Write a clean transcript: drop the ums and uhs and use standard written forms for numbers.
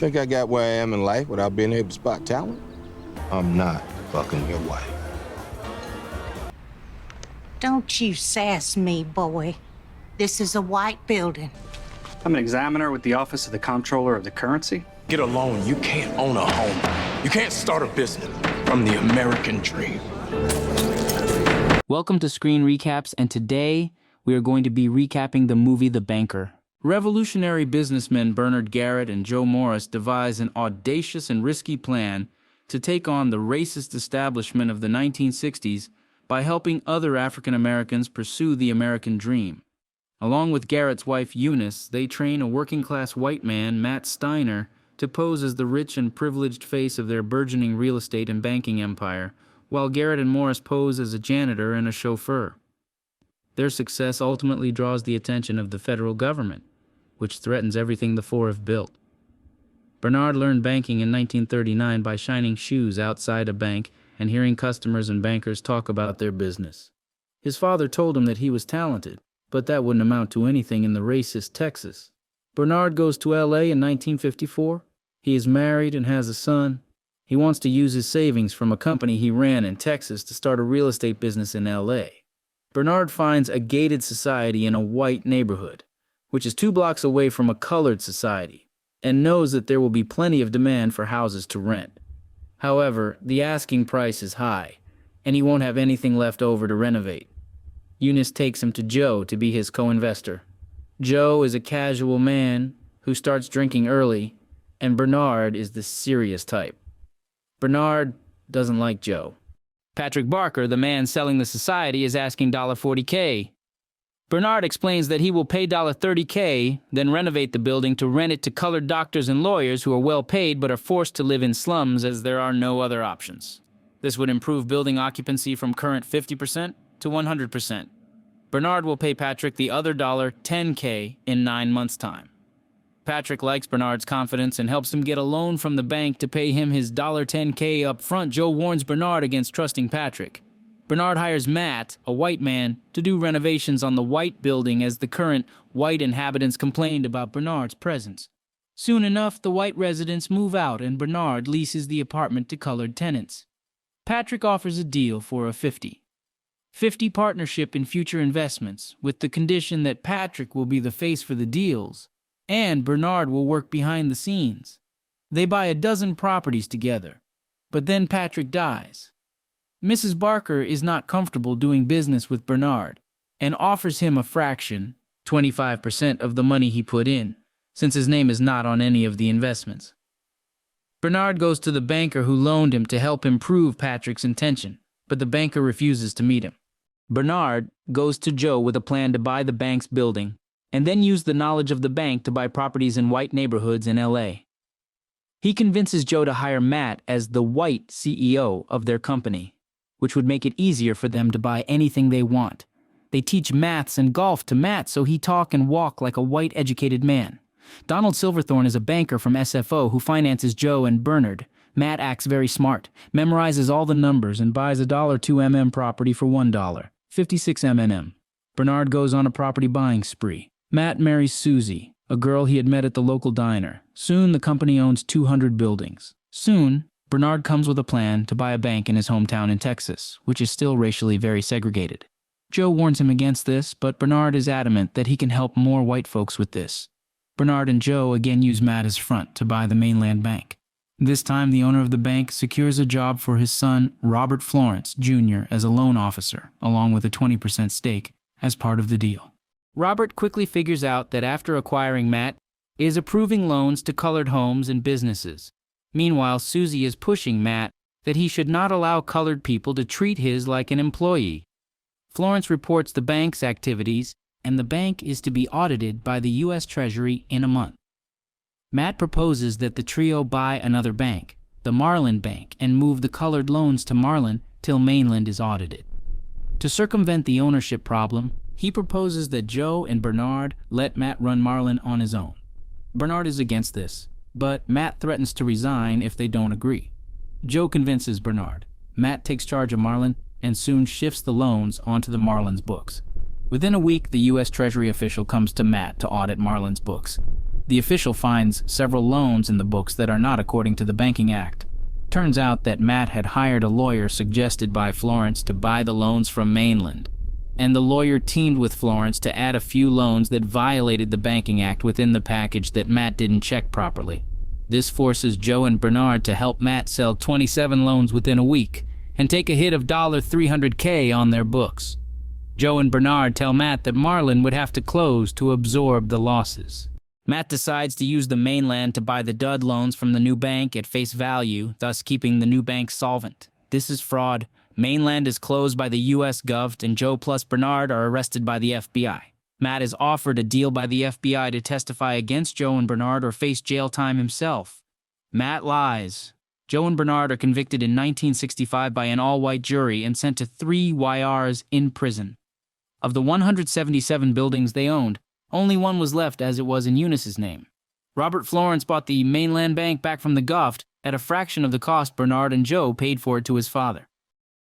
think I got where I am in life without being able to spot talent? I'm not fucking your wife. Don't you sass me, boy. This is a white building. I'm an examiner with the Office of the Comptroller of the Currency. Get a loan. You can't own a home. You can't start a business from the American dream. Welcome to Screen Recaps, and today we are going to be recapping the movie The Banker. Revolutionary businessmen Bernard Garrett and Joe Morris devise an audacious and risky plan to take on the racist establishment of the 1960s by helping other African Americans pursue the American dream. Along with Garrett's wife Eunice, they train a working-class white man, Matt Steiner, to pose as the rich and privileged face of their burgeoning real estate and banking empire, while Garrett and Morris pose as a janitor and a chauffeur. Their success ultimately draws the attention of the federal government, which threatens everything the four have built. Bernard learned banking in 1939 by shining shoes outside a bank and hearing customers and bankers talk about their business. His father told him that he was talented, but that wouldn't amount to anything in the racist Texas. Bernard goes to L.A. in 1954. He is married and has a son. He wants to use his savings from a company he ran in Texas to start a real estate business in L.A. Bernard finds a gated society in a white neighborhood, which is 2 blocks away from a colored society, and knows that there will be plenty of demand for houses to rent. However, the asking price is high, and he won't have anything left over to renovate. Eunice takes him to Joe to be his co-investor. Joe is a casual man who starts drinking early, and Bernard is the serious type. Bernard doesn't like Joe. Patrick Barker, the man selling the society, is asking $40K. Bernard explains that he will pay $30K, then renovate the building to rent it to colored doctors and lawyers who are well paid but are forced to live in slums as there are no other options. This would improve building occupancy from current 50% to 100%. Bernard will pay Patrick the other $10K in 9 months' time. Patrick likes Bernard's confidence and helps him get a loan from the bank to pay him his $10K up front. Joe warns Bernard against trusting Patrick. Bernard hires Matt, a white man, to do renovations on the white building as the current white inhabitants complained about Bernard's presence. Soon enough, the white residents move out and Bernard leases the apartment to colored tenants. Patrick offers a deal for a 50/50 partnership in future investments, with the condition that Patrick will be the face for the deals, and Bernard will work behind the scenes. They buy a dozen properties together, but then Patrick dies. Mrs. Barker is not comfortable doing business with Bernard and offers him a fraction, 25% of the money he put in, since his name is not on any of the investments. Bernard goes to the banker who loaned him to help improve Patrick's intention, but the banker refuses to meet him. Bernard goes to Joe with a plan to buy the bank's building and then use the knowledge of the bank to buy properties in white neighborhoods in L.A. He convinces Joe to hire Matt as the white CEO of their company, which would make it easier for them to buy anything they want. They teach maths and golf to Matt so he talk and walk like a white educated man. Donald Silverthorne is a banker from SFO who finances Joe and Bernard. Matt acts very smart, memorizes all the numbers, and buys a $2 property for $1, 56 MNM. Bernard goes on a property buying spree. Matt marries Susie, a girl he had met at the local diner. Soon the company owns 200 buildings. Soon, Bernard comes with a plan to buy a bank in his hometown in Texas, which is still racially very segregated. Joe warns him against this, but Bernard is adamant that he can help more white folks with this. Bernard and Joe again use Matt as front to buy the mainland bank. This time, the owner of the bank secures a job for his son, Robert Florence, Jr., as a loan officer, along with a 20% stake, as part of the deal. Robert quickly figures out that after acquiring Matt, is approving loans to colored homes and businesses. Meanwhile, Susie is pushing Matt that he should not allow colored people to treat his like an employee. Florence reports the bank's activities, and the bank is to be audited by the U.S. Treasury in a month. Matt proposes that the trio buy another bank, the Marlin Bank, and move the colored loans to Marlin till Mainland is audited. To circumvent the ownership problem, he proposes that Joe and Bernard let Matt run Marlin on his own. Bernard is against this, but Matt threatens to resign if they don't agree. Joe convinces Bernard. Matt takes charge of Marlin and soon shifts the loans onto the Marlin's books. Within a week, the U.S. Treasury official comes to Matt to audit Marlin's books. The official finds several loans in the books that are not according to the Banking Act. Turns out that Matt had hired a lawyer suggested by Florence to buy the loans from mainland, and the lawyer teamed with Florence to add a few loans that violated the Banking Act within the package that Matt didn't check properly. This forces Joe and Bernard to help Matt sell 27 loans within a week and take a hit of $300K on their books. Joe and Bernard tell Matt that Marlin would have to close to absorb the losses. Matt decides to use the mainland to buy the dud loans from the new bank at face value, thus keeping the new bank solvent. This is fraud. Mainland is closed by the U.S. Gov, and Joe plus Bernard are arrested by the FBI. Matt is offered a deal by the FBI to testify against Joe and Bernard or face jail time himself. Matt lies. Joe and Bernard are convicted in 1965 by an all-white jury and sent to 3 YRs in prison. Of the 177 buildings they owned, only one was left as it was in Eunice's name. Robert Florence bought the mainland bank back from the Gov at a fraction of the cost Bernard and Joe paid for it to his father.